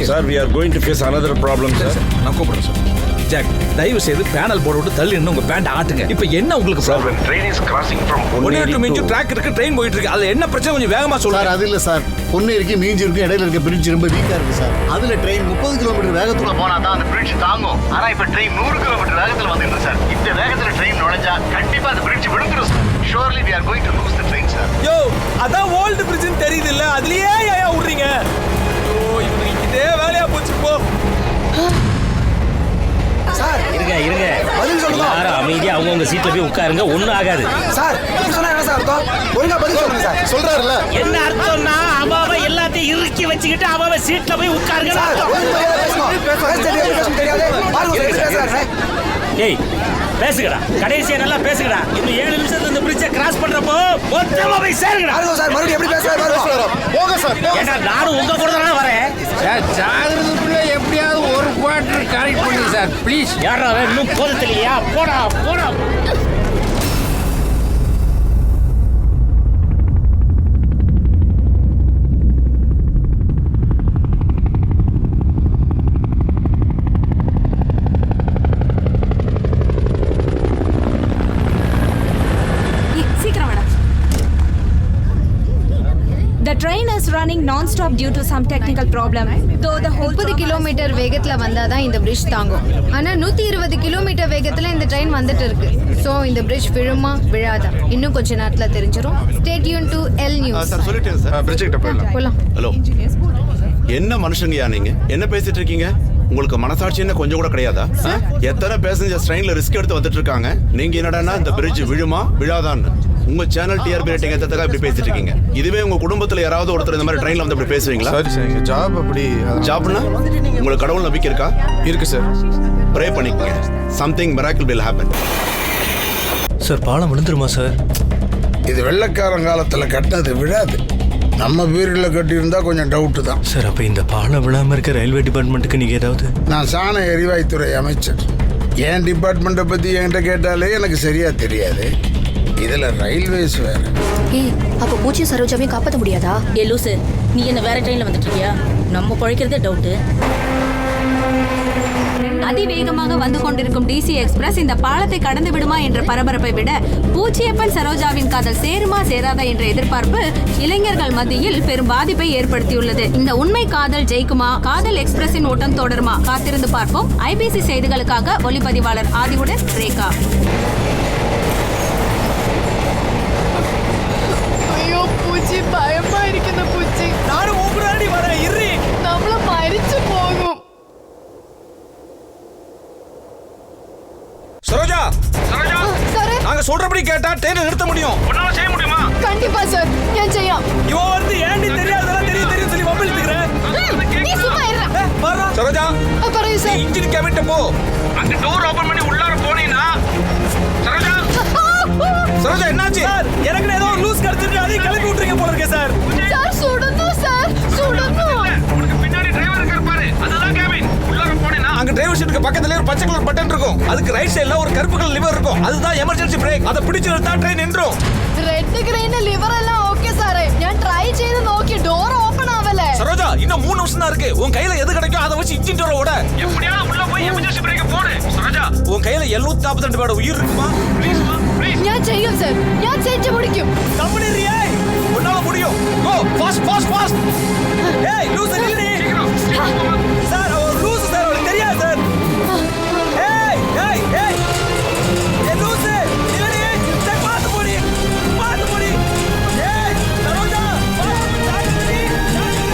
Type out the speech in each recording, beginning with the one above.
Sir we are going to face another problem sir. நான் கூப்பிடுறேன் sir. Jack, தயவு செய்து பேனல் போர்டு விட்டு தள்ளி நின்னு உங்க பேண்ட் ஆட்டுங்க. இப்போ என்ன உங்களுக்கு problem? Train is crossing from Ponneri மீஞ்சு ட்ராக் இருக்கு, ட்ரெயின் போயிட்டு இருக்கு. அதுல என்ன பிரச்சனை கொஞ்சம் வேகமா சொல்லுங்க. சார் அது இல்ல சார், பொன்னேரிக்கு மீஞ்சூருக்கு இடையில இருக்க பிரிட்ஜ் ரொம்ப வீக்கா இருக்கு சார். அதுல ட்ரெயின் 30 கிலோமீட்டர் வேகத்துல போனா தான் அந்த பிரிட்ஜ் தாங்கும். ஆனா இப்ப ட்ரெயின் 100 கிலோமீட்டர் வேகத்துல வந்துருக்கு சார். இந்த வேகத்துல ட்ரெயின் நுழைஞ்சா கண்டிப்பா அந்த பிரிட்ஜ் விழுந்துரும் sir. Surely we are going to lose the train sir. யோ, அதான் ஓல்ட் பிரிட்ஜ்னு தெரியுது இல்ல, அதுலயே ஏயா விடுறீங்க? ஓ, இவனுக்கு இதே வேலையா போச்சு போ. சார் இருங்க பதில் சொல்லுங்க. யாரும் அமைதியா அவங்கவுங்க சீட்ல போய் உட்காருங்க, ஒண்ணும் ஆகாது. சார் சொன்னா என்ன சார் அர்த்தம்? ஒழுங்கா பதில் சொல்லுங்க சார். சொல்றாருல என்ன அர்த்தம்னா அவ எல்லாத்தையும் இறுக்கி வச்சுக்கிட்டு அவ சீட்ல போய் உட்காருங்க. ஏய் பேசுங்கடா, கடைசியா நல்லா பேசுங்கடா. இன்னும் 7 நிமிஷத்துல இந்த பிரிட்ஜை கிராஸ் பண்றப்போ மொத்தமா போய் சேருங்கடா. சார் மறுபடியும் எப்படி பேசுறாரு? போங்க சார். ஏண்டா நானும் உங்க கூட தான வரேன். சார் ஜாகிரதைக்குள்ள எப்படியாவது ஒரு குவார்டர் கரெக்ட் பண்ணுங்க சார் ப்ளீஸ். யாரா இன்னும் போதத்திலையா? போடா. The train is running non-stop due to some technical problem. Though the whole 30 kilometre வேகத்துல வந்தாதான் இந்த பிரிட்ஜ் தாங்கும். ஆனா 120 கிலோமீட்டர் வேகத்துல இந்த ட்ரெயின் வந்துட்டு இருக்கு. சோ இந்த பிரிட்ஜ் விழுமா விழாதா இன்னும் கொஞ்ச நேரத்துல தெரிஞ்சிரும். Stay tuned to L News. Sir சொல்லிட்டேன் சார். பிரிட்ஜ் கிட்ட போலாம். ஹலோ, என்ன மனுஷங்கயா நீங்க? என்ன பேசிட்டு இருக்கீங்க? உங்களுக்கு மனசாட்சி என்ன கொஞ்சம் கூட கிடையாதா? எத்தனை பேசஞ்சர்ஸ் ட்ரெயின்ல ரிஸ்க் எடுத்து வந்துட்டு இருக்காங்க. நீங்க என்னடான்னா இந்த பிரிட்ஜ் விழுமா விழாதான்னு உங்க சேனல் டிஆர்பி ரேட்டிங் ஏத்ததுக்காக இப்படி பேசிட்டு இருக்கீங்க. இதுவே உங்க குடும்பத்துல யாராவது ஒருத்தர் இந்த மாதிரி ட்ரெயின்ல வந்து இப்படி பேசுவீங்களா? சாரி சார், எங்க ஜாப் அப்படி. ஜாப்னா உங்களுக்கு கடவுள் நம்பிக்கை இருக்கா? இருக்கு சார். ப்ரே பண்ணிக்கங்க. Something miracle will happen. Sir பாலம் விழுந்துருமா சார்? இது வெள்ளக்காரன் காலத்துல கட்டினது விழாது. நம்ம பீரியட்ல கட்டியிருந்தா கொஞ்சம் டவுட்டு தான் சார். அப்போ இந்த பாலம் விழாம இருக்க ரயில்வே டிபார்ட்மெண்ட்டுக்கு நீங்க ஏதாவது? நான் சாண எரிவாயுத்துறை அமைச்சர். என் டிபார்ட்மெண்ட்டை பத்தி என்கிட்ட கேட்டாலே எனக்கு சரியா தெரியாது. இதுல ரயில்வேஸ் வேற. ஏய், அப்ப பூச்சி சரோஜாவையும் காப்பாற்ற முடியாதா? ஏ லூசு, நீ என்ன வேற ட்ரெயின்ல வந்துட்டு இருக்கியா? நம்ம பழைக்கிறதே டவுட்டு. அதிவேகமாக வந்து கொண்டிருக்கும் டிசி எக்ஸ்பிரஸ் இந்த பாலத்தை கடந்து விடுமா என்ற பரபரப்பை விட பூச்சியப்பன் சரோஜாவின் காதல் சேருமா சேராதா என்ற எதிர்பார்ப்பு இளைஞர்கள் மத்தியில் பெரும் பாதிப்பை ஏற்படுத்தியுள்ளது. இந்த உண்மை காதல் ஜெயிக்குமா? காதல் எக்ஸ்பிரஸின் ஓட்டம் தொடருமா? காத்திருந்து பார்ப்போம். ஐபிசி செய்திகளுக்காக ஒளிப்பதிவாளர் ஆதிவுடன் ரேகா. ஐயோ பூச்சி, பயமா இருக்குது பூச்சி. நானும் ஊக்குறாடி வரேன், இரு. நம்மள மரிச்சு போகும். சரோஜா, சார் நாங்க சொல்றபடி கேட்டா ட்ரெயினை நிறுத்த முடியும். உன்னால செய்ய முடியுமா? கண்டிப்பா சார். ஏன் செய்யும்? இவன் வந்து ஏண்டி தெரியாதெல்லாம் தெரியும் சொல்லி மொபைல் எடுத்துக்கிறேன். நீ சும்மா இருடா. பாரு சரோஜா, பரவாயில்லை சார். இன்ஜின் கேபின்ட்ட போ. அங்க டோர் ஓபன் பண்ணி உள்ளார போனீனா. சரோஜா என்னாச்சு? சார் எனக்கு ஏதோ ஒரு லூஸ் கடத்திட்டு அதை கிளப்பி விட்டுறீங்க போல இருக்கே சார். சார் சுடணும் சார், சுடணும். உனக்கு பின்னாடி டிரைவர் இருக்கார் பாரு, அதுதான் கேபின். உள்ளார போனீனா அங்க டிரைவர் சீட்டுக்கு பக்கத்துல ஒரு பச்சை கலர் பட்டன் இருக்கும். அதுக்கு ரைட் சைடுல ஒரு கருப்பு கலர் லிவர் இருக்கும். அதுதான் எமர்ஜென்சி பிரேக். அதை பிடிச்சு நிறுத்தா ட்ரெயின் நின்றும். റെഡ് ഗ്രീൻ ലിവർ എല്ലാം ഓക്കേ സാറേ. ഞാൻ ട്രൈ ചെയ്ത് നോക്കി, ഡോർ ഓപ്പൺ ആവല്ലേ. சரோஜா, இன்னும் 3 நிமிஷம் தான் இருக்கு. உன் கையில எது கிடைக்கும் அதை வச்சு இன்ஜின் டோரை ஓட. எப்படியாவது உள்ள போய் எமர்ஜென்சி பிரேக் போடு. சரோஜா, உன் கையில 742 பேரோட உயிர் இருக்குமா? Please please. ഞാൻ ചെയ്യും സാർ, ഞാൻ செஞ்சு முடிக்கும். கம்பெனிரியே, உன்னால முடியும். Go fast. ஏய் லூஸ் இல்லடி. சார் அவர் லூஸ் சார், அவருக்கு தெரியாது சார். ஏய் ஏ லூஸ் இல்லடி. செக் பாத்து போடி. ஏய் சரோஜா, பாத்து ஏய் லூஸ்.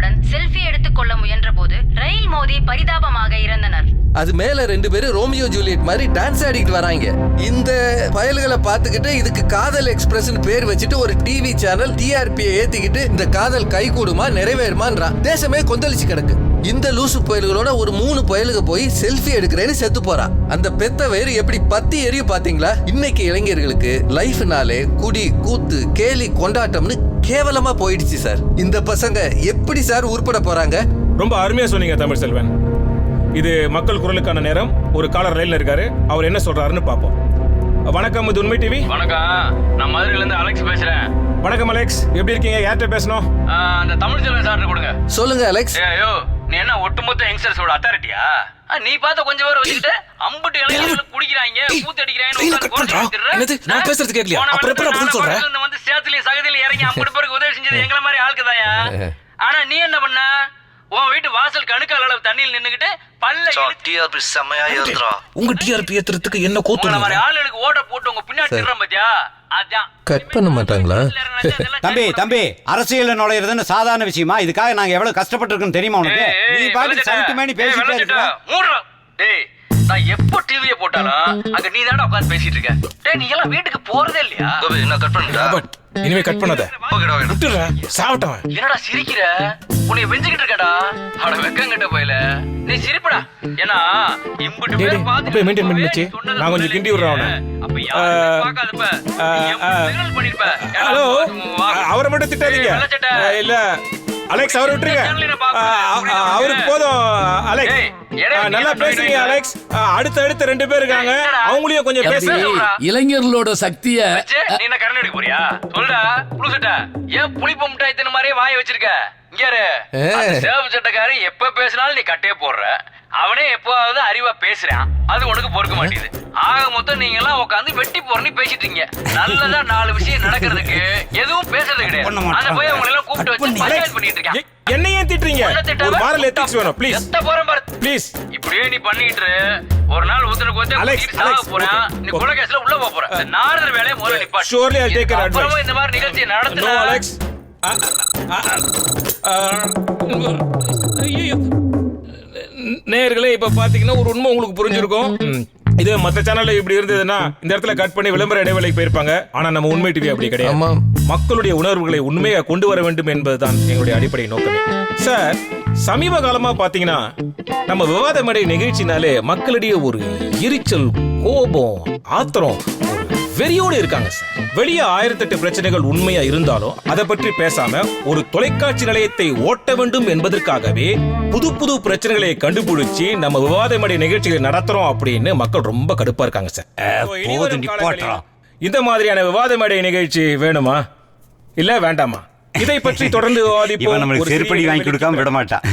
பயணிகளுடன் செல்ஃபி எடுத்துக்கொள்ள முயன்ற போது ரயில் மோதி பரிதாபமாக இறந்தனர். அது மேல 2 பேரும் ரோமியோ ஜூலியட் மாதிரி டான்ஸ் ஆடிட்டு வராங்க. இந்த பயல்களை பார்த்துக்கிட்டு இதுக்கு காதல் எக்ஸ்பிரஸ்னு பேர் வச்சுட்டு ஒரு டிவி சேனல் டிஆர்பியை ஏத்திக்கிட்டு இந்த காதல் கை கூடுமா நிறைவேறுமான்றான். தேசமே கொந்தளிச்சு கிடக்கு. இந்த லூசு பயல்களோட ஒரு 3 பயலுக போய் செல்ஃபி எடுக்கிறேன்னு செத்து போறான். அந்த பெத்த வேறு எப்படி பத்தி எரியும் பாத்தீங்களா? இன்னைக்கு இளைஞர்களுக்கு லைஃப்னாலே குடி கூத்து கேலி கொண்டாட்டம்னு கேவலமா போயிடுச்சு சார். இந்த பசங்க எப்படி சார் உருப்பட போறாங்க? ரொம்ப அருமையா சொன்னீங்க தமிழ் செல்வன். இது மக்கள் குரலுக்கான நேரம். ஒரு காலர் ரயில்ல இருக்காரு, அவர் என்ன சொல்றாருன்னு பாப்போம். வணக்கம், இது உண்மை டிவி. வணக்கம், நான் மதுரையில இருந்து அலெக்ஸ் பேசுறேன். வணக்கம் அலெக்ஸ், எப்படி இருக்கீங்க? யார்கிட்ட பேசணும்? அந்த தமிழ் செல்வன் சார் கொடுங்க. சொல்லுங்க அலெக்ஸ். ஐயோ, நீ என்ன ஒட்டுமொத்த யங்ஸ்டர்ஸோட அத்தாரிட்டியா? நீ பார்த்த கொஞ்சம் பேர் வச்சுக்கிட்டு அம்புட்டு இளைஞர்கள் குடிக்கிறாங்க, கூத்து அடிக்கிறாங்க. நான் பேசுறது கேட்கலையா? அப்புறம் எப்படி பதில் சொல்றேன்? வந்து சேத்துலயும் சகதியில இறங்கி அம்புட்டு பேருக்கு உதவி செஞ்சது எங்களை மாதிரி ஆளுக்குதாயா. ஆனா நீ என்ன பண்ண? உன் வீட்டு வாசல் கணுக்கால் அளவு தண்ணியில் நின்னுகிட்டு பல்ல டிஆர்பி செமையா ஏத்துறா. உங்க டிஆர்பி ஏத்துறதுக்கு என்ன கூத்து? உங்கள மாதிரி ஆளுங்களுக்கு ஓட போட்டு உங்க பின்னாடி திறறோம் பாத்தியா? அதான் கட் பண்ண மாட்டாங்களா? தம்பி அரசியல்ல நுழையிறதுன்னு சாதாரண விஷயமா? இதுக்காக நாங்க எவ்வளவு கஷ்டப்பட்டு இருக்கோம் தெரியுமா உனக்கு? நீ பாட்டு சவுண்ட் மேனி பேசிட்டே இருக்க. டேய், நான் எப்போ டிவியை போட்டாலும் அங்க நீ தானே உட்கார்ந்து பேசிட்டு இருக்க. டேய், நீ எல்லாம் வீட்டுக்கு போறதே இல்லையா? நான் கட் பண்ணடா. பட் இனிமே கட் பண்ணாத. விட்டுறா, சாவட்டவன். என்னடா சிரிக்கிற? உன்னை வெஞ்சிக்கிட்டு இருக்கடா. அட வெக்கங்கட்ட போயில. நீ சிரிப்படா. ஏன்னா இம்புட்டு பேர் பாத்து அப்படியே மெயின்டைன் பண்ணி வச்சு நான் கொஞ்சம் கிண்டி விடுறேன் அவனை. அப்ப யாரும் பார்க்காதப்ப சிக்னல் பண்ணிருப்ப. ஹலோ, அவரை மட்டும் திட்டாதீங்க. இல்ல அலெக்ஸ், அவரை விட்டுருங்க. அவருக்கு போதும். அலெக்ஸ் நல்லா பேசுறீங்க அலெக்ஸ். அடுத்த 2 பேர் இருக்காங்க, அவங்களையும் கொஞ்சம் பேசுங்க. இளைஞர்களோட சக்திய நீ என்ன கரண் எடுக்க போறியா? சொல்றா புழுசட்ட. ஏன் புளிப்பு முட்டாய் தின்ன மாதிரியே வாயை வச்சிருக்க? இங்க சேவ் சட்டக்காரி எப்ப பேசினாலும் நீ கட்டே போடுற. அவனே எப்பவாவது அறிவா பேசுறான், அது உனக்கு பொறுக்க மாட்டேங்குது. ஆக மொத்தம் நீங்க எல்லாம் உட்காந்து வெட்டி போறன்னு பேசிட்டு இருக்கீங்க. நல்லதா 4 விஷயம் நடக்கிறதுக்கு எதுவும் பேசுறது கிடையாது. அத போய் உங்களை எல்லாம் கூப்பிட்டு வச்சு பஞ்சாயத்து பண்ணிட்டு இருக்கான். என்ன ஏன் திட்டுறீங்க? ஒரு மாரல் எத்திக்ஸ் வேணும் ப்ளீஸ். எத்த போறேன் பாரு ப்ளீஸ். இப்படியே நீ பண்ணிட்டு ஒரு நாள் ஒருத்தனுக்கு ஒருத்தன் சாக போறான். நீ கொலை கேஸ்ல உள்ள போற. நாரதர் வேலையை முதல்ல நிப்பாட்டு. Surely I'll take your advice. அப்புறமா இந்த மாதிரி நிகழ்ச்சி நடத்துற. No Alex. நேயர்களே, இப்ப பாத்தீங்கன்னா ஒரு உண்மை உங்களுக்கு புரிஞ்சிருக்கும். இது மத்த சேனல்ல இப்படி இருந்ததுன்னா இந்த இடத்துல கட் பண்ணி விளம்பர இடைவேளைக்கு போயிருப்பாங்க. ஆனா நம்ம உண்மை டிவி அப்படி கிடையாது. மக்களுடைய உணர்வுகளை உண்மையா கொண்டு வர வேண்டும் என்பதுதான் எங்களுடைய அடிப்படை நோக்கமே. சார், சமீப காலமா பாத்தீங்கன்னா நம்ம விவாத மேடை நிகழ்ச்சினாலே மக்களிடையே ஒரு எரிச்சல், கோபம், ஆத்திரம், வெறியோடு இருக்காங்க சார். வெளியே 1008 பிரச்சனைகள் உண்மையா இருந்தாலும் அதை பற்றி பேசாம ஒரு தொலைக்காட்சி நிலையத்தை ஓட்ட வேண்டும் என்பதற்காகவே புது பிரச்சனைகளை கண்டுபிடிச்சு நம்ம விவாத மேடை நிகழ்ச்சிகளை நடத்துறோம் அப்படின்னு மக்கள் ரொம்ப கடுப்பா இருக்காங்க சார். இந்த மாதிரியான விவாத மேடை நிகழ்ச்சி வேணுமா இல்ல வேண்டாமா? இதை பற்றி தொடர்ந்து விவாதிப்போம். செருப்படி வாங்கி கொடுக்காம விட மாட்டான்.